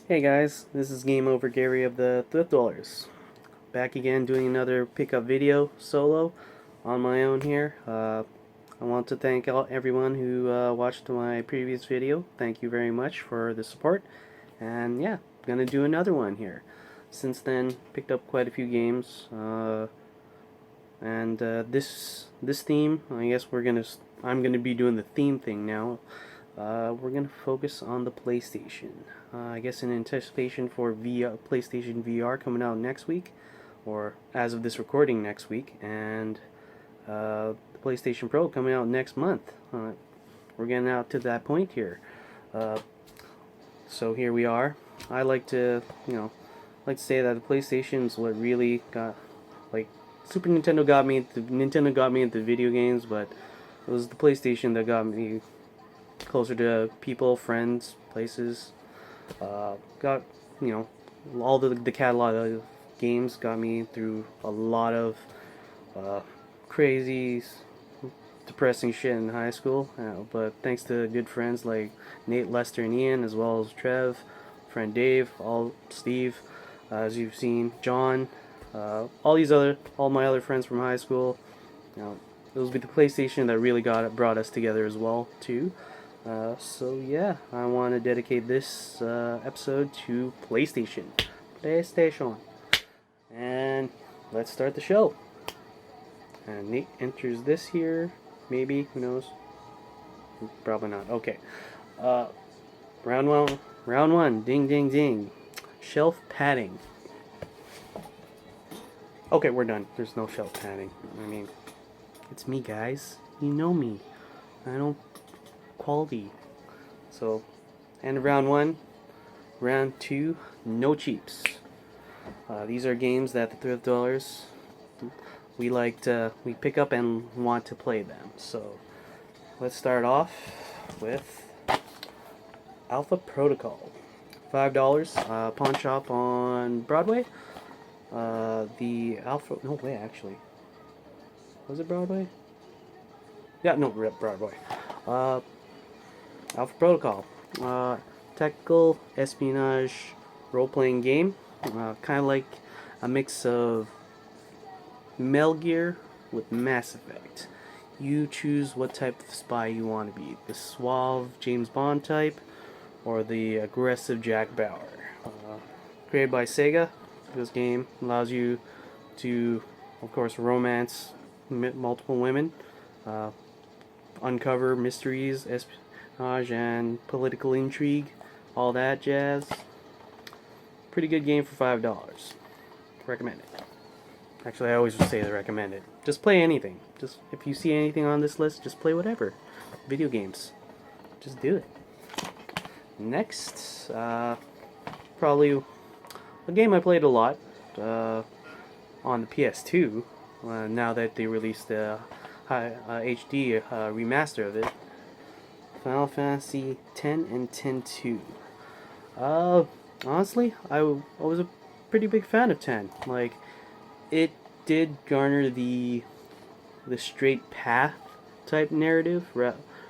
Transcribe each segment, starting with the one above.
Hey guys, this is Game Over Gary of the Thrift Dwellers. Back again doing another pickup video solo on my own here. I want to thank everyone who watched my previous video. Thank you very much for the support. And yeah, gonna do another one here. Since then, picked up quite a few games. And this theme, I guess I'm gonna be doing the theme thing now. We're gonna focus on the PlayStation. I guess in anticipation for PlayStation VR coming out next week, or as of this recording next week, and the PlayStation Pro coming out next month. We're getting out to that point here. Uh, so here we are. I like to say that the PlayStation is what really got, like, Nintendo got me into video games, but it was the PlayStation that got me closer to people, friends, places. Got, you know, all the catalog of games got me through a lot of uh, crazy, depressing shit in high school. But thanks to good friends like Nate, Lester, and Ian, as well as Trev, friend Dave, Steve, as you've seen, John, all my other friends from high school. It was with the PlayStation that really brought us together as well too. So yeah, I want to dedicate this episode to PlayStation. PlayStation. And let's start the show. And Nate enters this here. Maybe, who knows? Probably not. Okay. Uh, round one. Round one. Ding, ding, ding. Shelf padding. Okay, we're done. There's no shelf padding. I mean, it's me, guys. You know me. I don't quality. So, end of round one. Round two, no cheaps. These are games that the thrift dwellers we pick up and want to play them. So, let's start off with Alpha Protocol. $5, pawn shop on Broadway. The Alpha, no way actually. Was it Broadway? Yeah, no, Broadway. Alpha Protocol. Tactical espionage role-playing game. Kind of like a mix of Metal Gear with Mass Effect. You choose what type of spy you want to be. The suave James Bond type or the aggressive Jack Bauer. Created by Sega, this game allows you to, of course, romance multiple women, uncover mysteries, espionage, and political intrigue, all that jazz. Pretty good game for $5. Recommend it. Actually, I always say I recommend it. Just play anything. Just if you see anything on this list, just play whatever. Video games. Just do it. Next, probably a game I played a lot on the PS2. Now that they released the HD remaster of it, Final Fantasy X and X-2. Honestly, I was a pretty big fan of 10. Like, it did garner the straight path type narrative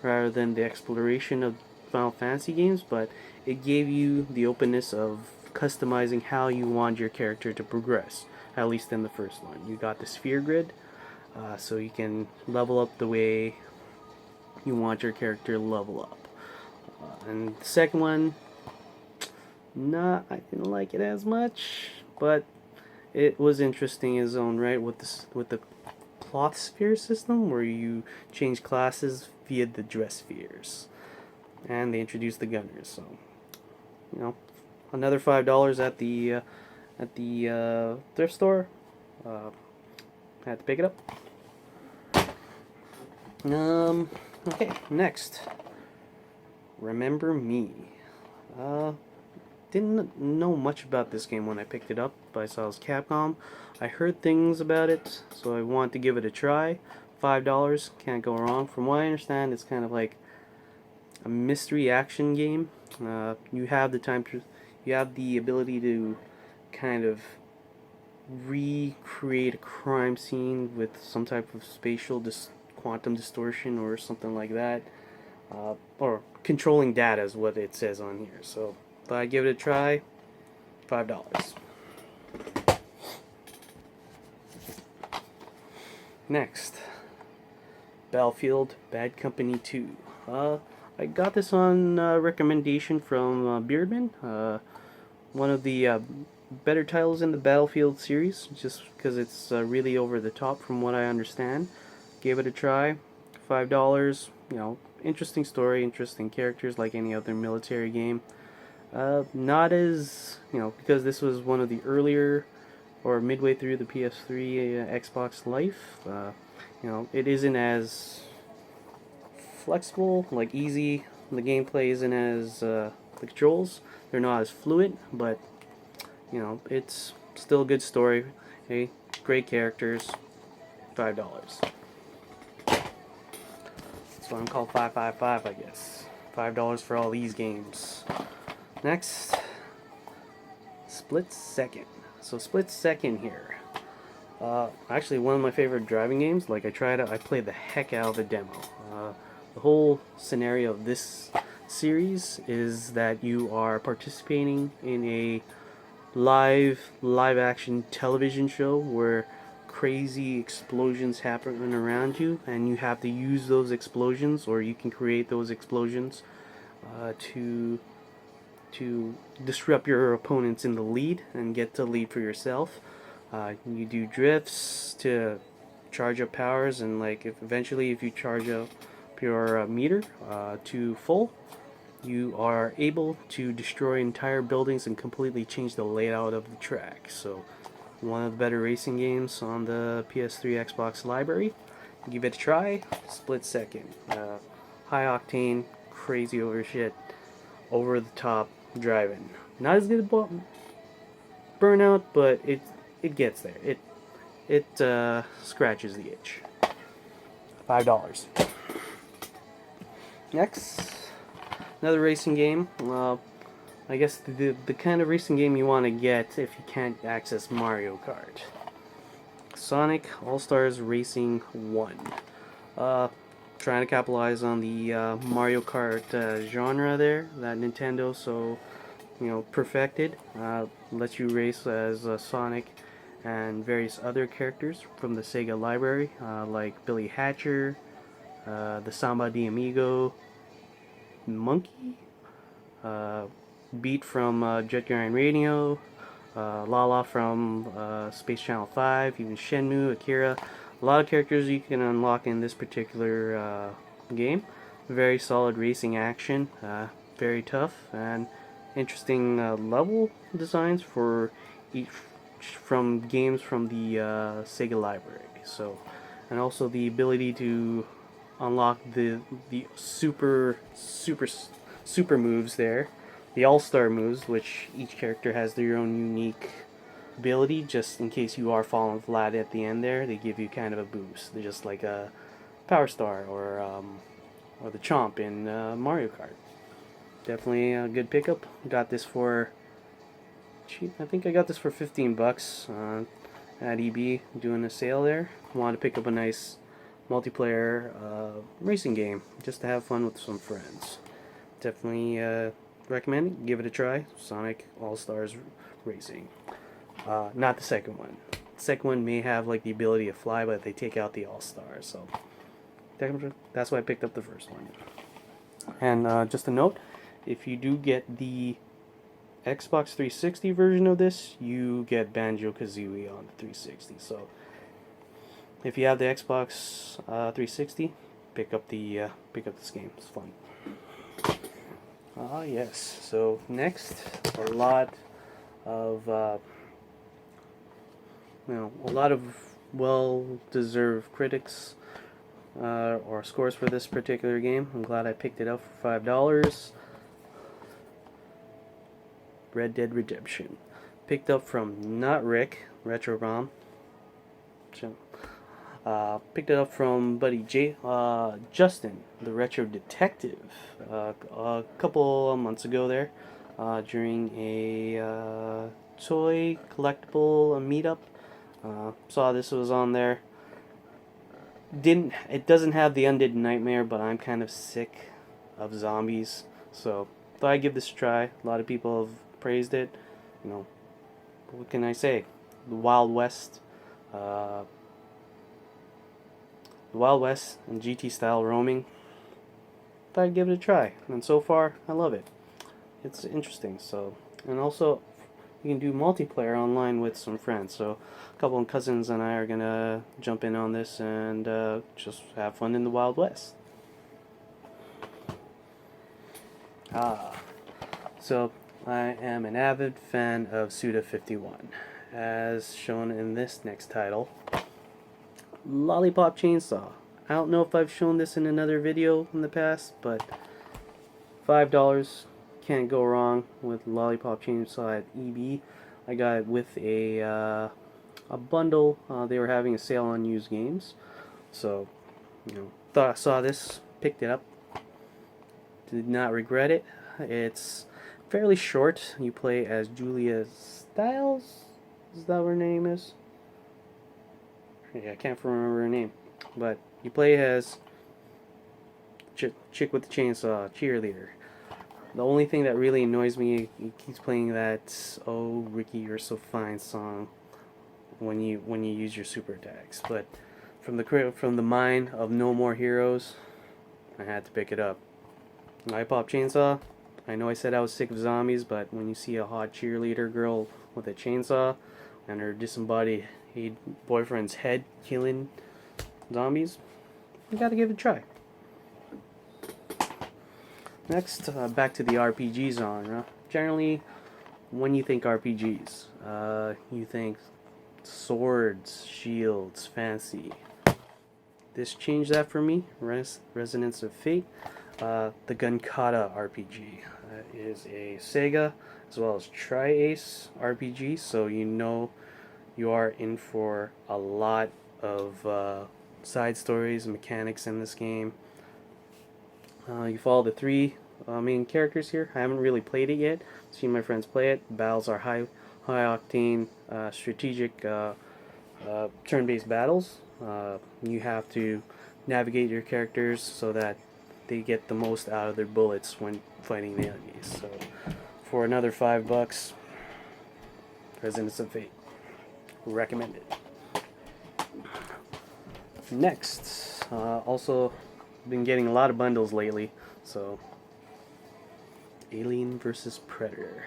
rather than the exploration of Final Fantasy games, but it gave you the openness of customizing how you want your character to progress, at least in the first one. You got the sphere grid, so you can level up the way you want your character to level up. And the second one, I didn't like it as much, but it was interesting in its own right with the cloth sphere system where you change classes via the dress spheres, and they introduced the gunners. So, another $5 at the thrift store. Had to pick it up. Okay, next. Remember Me. Didn't know much about this game when I picked it up, but I saw it was Capcom. I heard things about it, so I want to give it a try. $5, can't go wrong. From what I understand, it's kind of like a mystery action game. You have the ability to kind of recreate a crime scene with some type of spatial quantum distortion or something like that, or controlling data is what it says on here. So but I'd give it a try. $5. Next, Battlefield Bad Company 2. I got this on recommendation from Beardman, one of the better titles in the Battlefield series, just because it's really over the top from what I understand. Gave it a try, $5. You know, interesting story, interesting characters like any other military game. Not as, because this was one of the earlier or midway through the PS3 Xbox life, it isn't as flexible, like easy. The gameplay isn't as, the controls, they're not as fluid, but, it's still a good story. Hey, great characters, $5. That's why I'm called 555, I guess. $5 for all these games. Next, Split Second. So Split Second here. Actually, one of my favorite driving games. Like I played the heck out of the demo. The whole scenario of this series is that you are participating in a live action television show where crazy explosions happen around you, and you have to use those explosions, or you can create those explosions to disrupt your opponents in the lead and get to lead for yourself. You do drifts to charge up powers, and like eventually if you charge up your meter to full, you are able to destroy entire buildings and completely change the layout of the track. So one of the better racing games on the PS3 Xbox library. Give it a try. Split Second. High octane, crazy over shit, over the top driving. Not as good as Burnout, but it gets there. It scratches the itch. $5. Next, another racing game. I guess the kind of racing game you want to get if you can't access Mario Kart. Sonic All-Stars Racing 1. Trying to capitalize on the Mario Kart genre there that Nintendo perfected. Lets you race as Sonic and various other characters from the Sega library, like Billy Hatcher, the Samba de Amigo, Monkey, Beat from Jet Grind Radio, Lala from Space Channel 5, even Shenmue, Akira. A lot of characters you can unlock in this particular game. Very solid racing action, very tough, and interesting level designs for each from games from the Sega library. So, and also the ability to unlock the super moves there, the all-star moves, which each character has their own unique ability. Just in case you are falling flat at the end there, they give you kind of a boost. They're just like a Power Star or the Chomp in Mario Kart. Definitely a good pickup. Got this for cheap. I think I got this for $15 at EB doing a sale there. Wanted to pick up a nice multiplayer racing game just to have fun with some friends. Definitely recommend it. Give it a try. Sonic All-Stars Racing. Not the second one. The second one may have like the ability to fly, but they take out the All-Stars. So that's why I picked up the first one. And just a note, if you do get the Xbox 360 version of this, you get Banjo-Kazooie on the 360. So if you have the Xbox 360, pick up this game. It's fun. Yes. So next, a lot of well-deserved critics or scores for this particular game. I'm glad I picked it up for $5. Red Dead Redemption. Picked up from not Rick, Retro Bomb. Picked it up from buddy Justin, the Retro Detective, a couple months ago there, during a toy collectible meetup. Saw this was on there. It doesn't have the Undead Nightmare, but I'm kind of sick of zombies, so thought I'd give this a try. A lot of people have praised it. You know, what can I say? The Wild West, uh, the Wild West and GT style roaming. Thought I'd give it a try, and so far I love it. It's interesting. So, and also you can do multiplayer online with some friends. So, a couple of cousins and I are gonna jump in on this and just have fun in the Wild West. So I am an avid fan of Suda51, as shown in this next title, Lollipop Chainsaw. I don't know if I've shown this in another video in the past, but $5, can't go wrong with Lollipop Chainsaw at EB. I got it with a bundle. They were having a sale on used games, so thought I saw this, picked it up. Did not regret it. It's fairly short. You play as Julia Stiles. Is that what her name is? Yeah, I can't remember her name. But you play as chick with the chainsaw, cheerleader. The only thing that really annoys me, he keeps playing that "Oh Ricky, You're So Fine" song when you use your super attacks. But from the mind of No More Heroes, I had to pick it up. Lollipop Chainsaw. I know I said I was sick of zombies, but when you see a hot cheerleader girl with a chainsaw and her disembodied boyfriend's head killing zombies, you gotta give it a try. Next, back to the RPG genre. Generally, when you think RPGs, you think swords, shields, fancy. This changed that for me. Resonance of Fate. The Gunkata RPG is a Sega as well as Tri-Ace RPG, so you are in for a lot of side stories and mechanics in this game. You follow the three main characters here. I haven't really played it yet. Seen my friends play it. Battles are high octane, strategic, turn-based battles. You have to navigate your characters so that they get the most out of their bullets when fighting the enemies. So, for another $5, Resonance of Fate. Recommended. Next, also been getting a lot of bundles lately. So, Alien vs. Predator.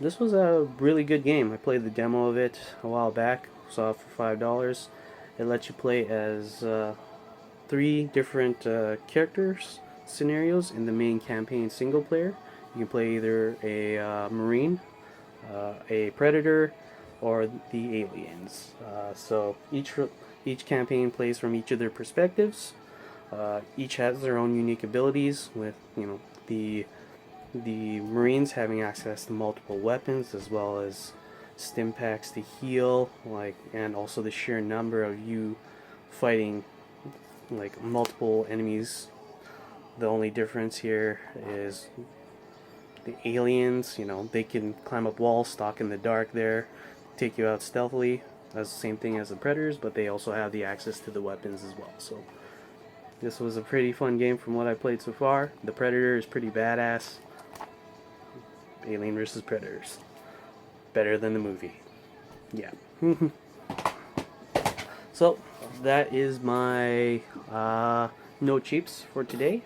This was a really good game. I played the demo of it a while back. Saw it for $5. It lets you play as 3 different characters scenarios in the main campaign single player. You can play either a Marine, a Predator, or the aliens. So each campaign plays from each of their perspectives. Each has their own unique abilities, with the Marines having access to multiple weapons as well as stim packs to heal, and also the sheer number of you fighting multiple enemies. The only difference here is the aliens, they can climb up walls, stalk in the dark there, take you out stealthily. That's the same thing as the Predators, but they also have the access to the weapons as well. So this was a pretty fun game from what I played so far. The Predator is pretty badass. Alien vs. Predators. Better than the movie. Yeah. So that is my no cheaps for today.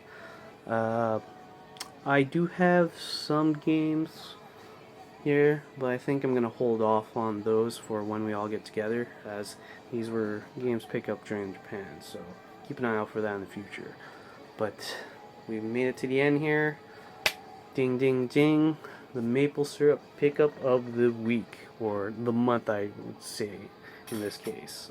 I do have some games here, but I think I'm gonna hold off on those for when we all get together, as these were games picked up during Japan, so keep an eye out for that in the future. But we've made it to the end here. Ding ding ding. The maple syrup pickup of the week, or the month I would say in this case.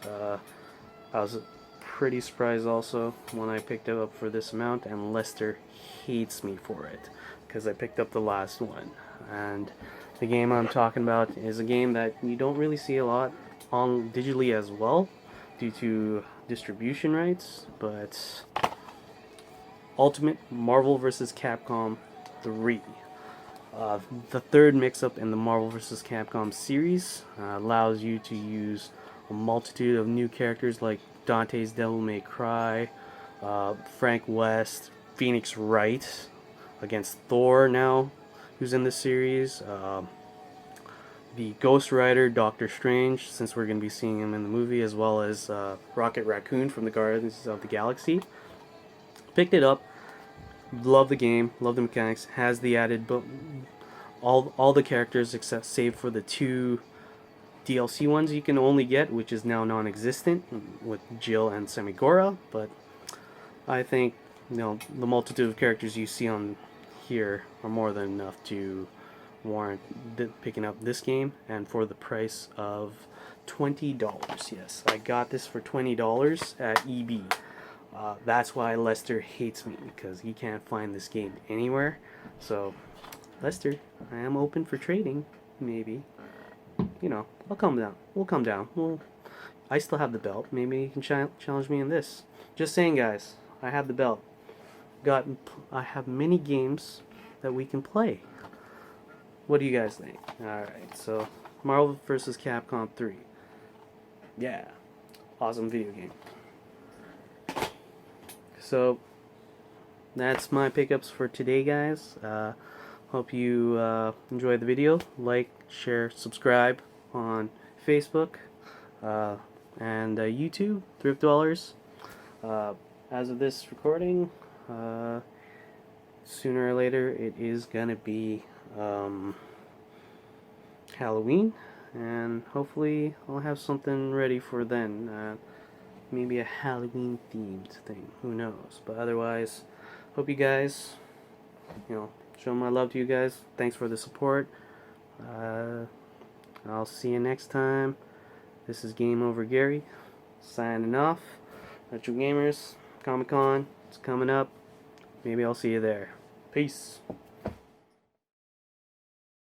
I was pretty surprised also when I picked it up for this amount, and Lester hates me for it because I picked up the last one. And the game I'm talking about is a game that you don't really see a lot on digitally as well due to distribution rights, but Ultimate Marvel vs. Capcom 3. The third mix-up in the Marvel vs. Capcom series allows you to use a multitude of new characters like Dante's Devil May Cry, Frank West, Phoenix Wright, against Thor now, who's in the series. The Ghost Rider, Doctor Strange, since we're going to be seeing him in the movie, as well as Rocket Raccoon from the Guardians of the Galaxy. Picked it up. Love the game. Love the mechanics. Has the added all the characters except save for the 2 DLC ones you can only get, which is now non-existent with Jill and Semigora. But I think the multitude of characters you see on here are more than enough to warrant picking up this game, and for the price of $20. Yes, I got this for $20 at EB. That's why Lester hates me, because he can't find this game anywhere. So, Lester, I am open for trading, maybe. I'll come down. We'll come down. I still have the belt. Maybe you can challenge me in this. Just saying, guys. I have the belt. I have many games that we can play. What do you guys think? Alright, so Marvel vs. Capcom 3. Yeah. Awesome video game. So, that's my pickups for today, guys. Hope you enjoyed the video. Like, share, subscribe on Facebook and YouTube, Thrift Dwellers. As of this recording, sooner or later it is gonna be Halloween, and hopefully I'll have something ready for then. Maybe a Halloween themed thing, who knows. But otherwise, hope you guys, show my love to you guys. Thanks for the support. I'll see you next time. This is Game Over Gary, signing off. Retro Gamers, Comic-Con, it's coming up. Maybe I'll see you there. Peace.